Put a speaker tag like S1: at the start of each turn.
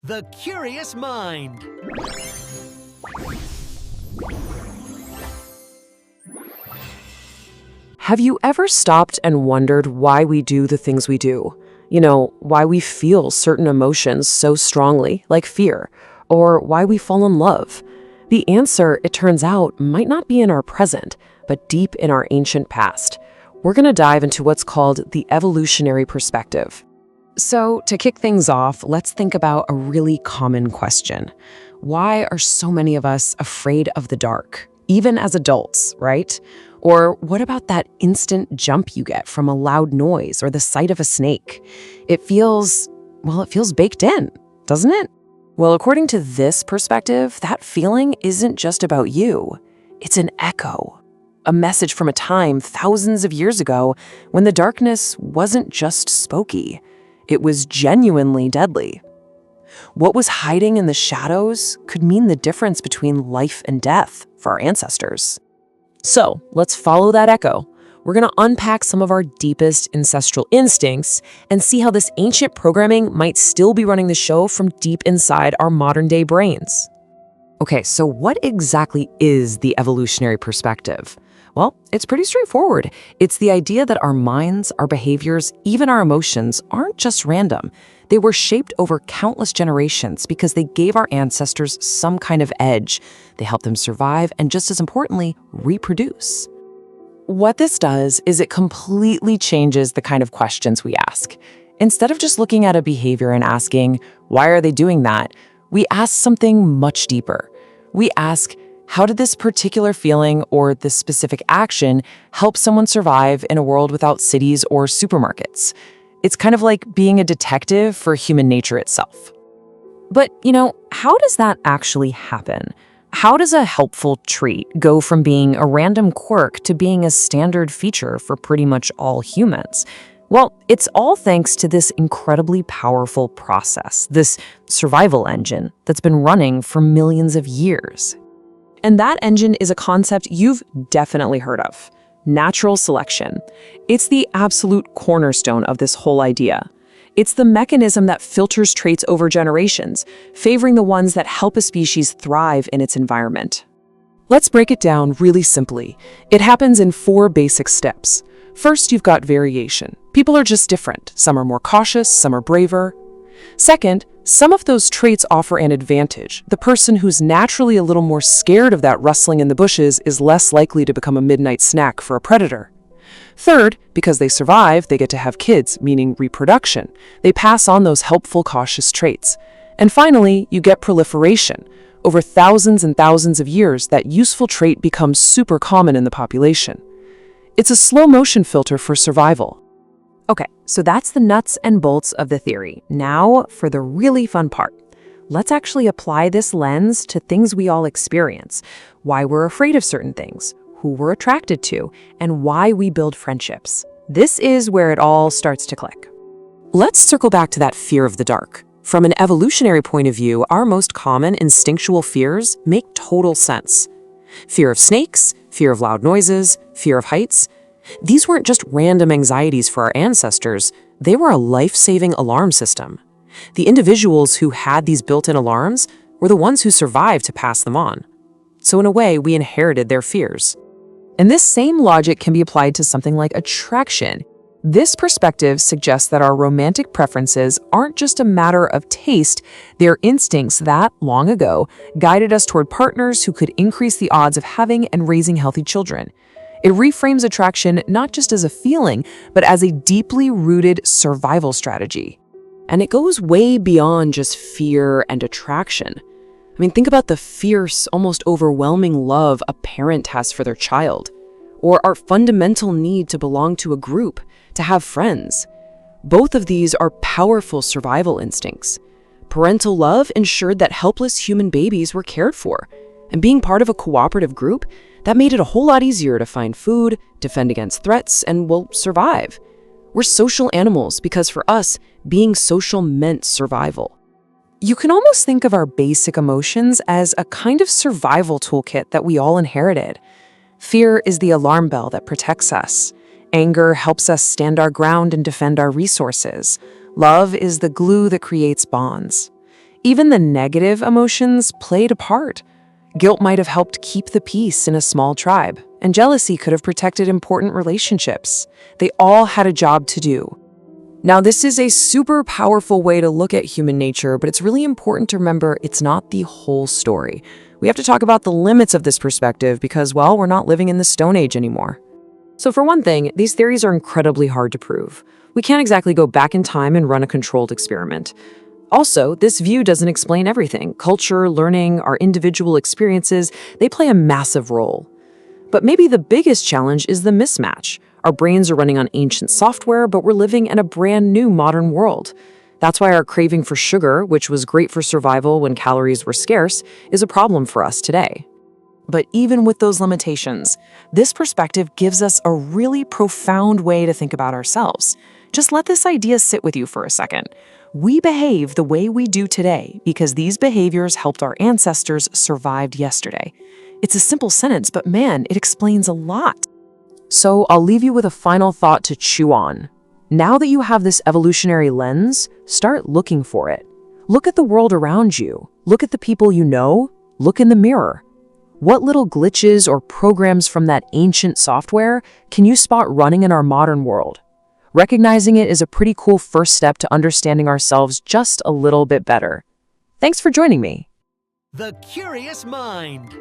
S1: The Curious Mind.
S2: Have you ever stopped and wondered why we do the things we do? Why we feel certain emotions so strongly, like fear, or why we fall in love? The answer, it turns out, might not be in our present, but deep in our ancient past. We're going to dive into what's called the evolutionary perspective. So, to kick things off, let's think about a really common question. Why are so many of us afraid of the dark, even as adults, right? Or what about that instant jump you get from a loud noise or the sight of a snake? It feels baked in, doesn't it? Well, according to this perspective, that feeling isn't just about you. It's an echo, a message from a time thousands of years ago when the darkness wasn't just spooky. It was genuinely deadly. What was hiding in the shadows could mean the difference between life and death for our ancestors. So let's follow that echo. We're going to unpack some of our deepest ancestral instincts and see how this ancient programming might still be running the show from deep inside our modern-day brains. Okay, so what exactly is the evolutionary perspective? Well, it's pretty straightforward. It's the idea that our minds, our behaviors, even our emotions aren't just random. They were shaped over countless generations because they gave our ancestors some kind of edge. They helped them survive and, just as importantly, reproduce. What this does is it completely changes the kind of questions we ask. Instead of just looking at a behavior and asking, why are they doing that? We ask something much deeper. We ask, how did this particular feeling or this specific action help someone survive in a world without cities or supermarkets? It's kind of like being a detective for human nature itself. But, how does that actually happen? How does a helpful trait go from being a random quirk to being a standard feature for pretty much all humans? Well, it's all thanks to this incredibly powerful process, this survival engine that's been running for millions of years. And that engine is a concept you've definitely heard of: natural selection. It's the absolute cornerstone of this whole idea. It's the mechanism that filters traits over generations, favoring the ones that help a species thrive in its environment. Let's break it down really simply. It happens in 4 basic steps. First, you've got variation. People are just different. Some are more cautious, some are braver. Second, some of those traits offer an advantage. The person who's naturally a little more scared of that rustling in the bushes is less likely to become a midnight snack for a predator. Third, because they survive, they get to have kids, meaning reproduction. They pass on those helpful, cautious traits. And finally, you get proliferation. Over thousands and thousands of years, that useful trait becomes super common in the population. It's a slow-motion filter for survival. Okay, so that's the nuts and bolts of the theory. Now for the really fun part. Let's actually apply this lens to things we all experience, why we're afraid of certain things, who we're attracted to, and why we build friendships. This is where it all starts to click. Let's circle back to that fear of the dark. From an evolutionary point of view, our most common instinctual fears make total sense. Fear of snakes, fear of loud noises, fear of heights. These weren't just random anxieties for our ancestors, they were a life-saving alarm system. The individuals who had these built-in alarms were the ones who survived to pass them on. So in a way, we inherited their fears. And this same logic can be applied to something like attraction. This perspective suggests that our romantic preferences aren't just a matter of taste, they're instincts that, long ago, guided us toward partners who could increase the odds of having and raising healthy children. It reframes attraction not just as a feeling, but as a deeply rooted survival strategy. And it goes way beyond just fear and attraction. Think about the fierce, almost overwhelming love a parent has for their child, or our fundamental need to belong to a group, to have friends. Both of these are powerful survival instincts. Parental love ensured that helpless human babies were cared for, and being part of a cooperative group, that made it a whole lot easier to find food, defend against threats, and, survive. We're social animals because for us, being social meant survival. You can almost think of our basic emotions as a kind of survival toolkit that we all inherited. Fear is the alarm bell that protects us. Anger helps us stand our ground and defend our resources. Love is the glue that creates bonds. Even the negative emotions played a part. Guilt might have helped keep the peace in a small tribe, and jealousy could have protected important relationships. They all had a job to do. Now, this is a super powerful way to look at human nature, but it's really important to remember it's not the whole story. We have to talk about the limits of this perspective because, well, we're not living in the Stone Age anymore. So for one thing, these theories are incredibly hard to prove. We can't exactly go back in time and run a controlled experiment. Also, this view doesn't explain everything. Culture, learning, our individual experiences, they play a massive role. But maybe the biggest challenge is the mismatch. Our brains are running on ancient software, but we're living in a brand new modern world. That's why our craving for sugar, which was great for survival when calories were scarce, is a problem for us today. But even with those limitations, this perspective gives us a really profound way to think about ourselves. Just let this idea sit with you for a second. We behave the way we do today because these behaviors helped our ancestors survive yesterday. It's a simple sentence, but man, it explains a lot. So I'll leave you with a final thought to chew on. Now that you have this evolutionary lens, start looking for it. Look at the world around you. Look at the people you know. Look in the mirror. What little glitches or programs from that ancient software can you spot running in our modern world? Recognizing it is a pretty cool first step to understanding ourselves just a little bit better. Thanks for joining me.
S1: The Curious Mind.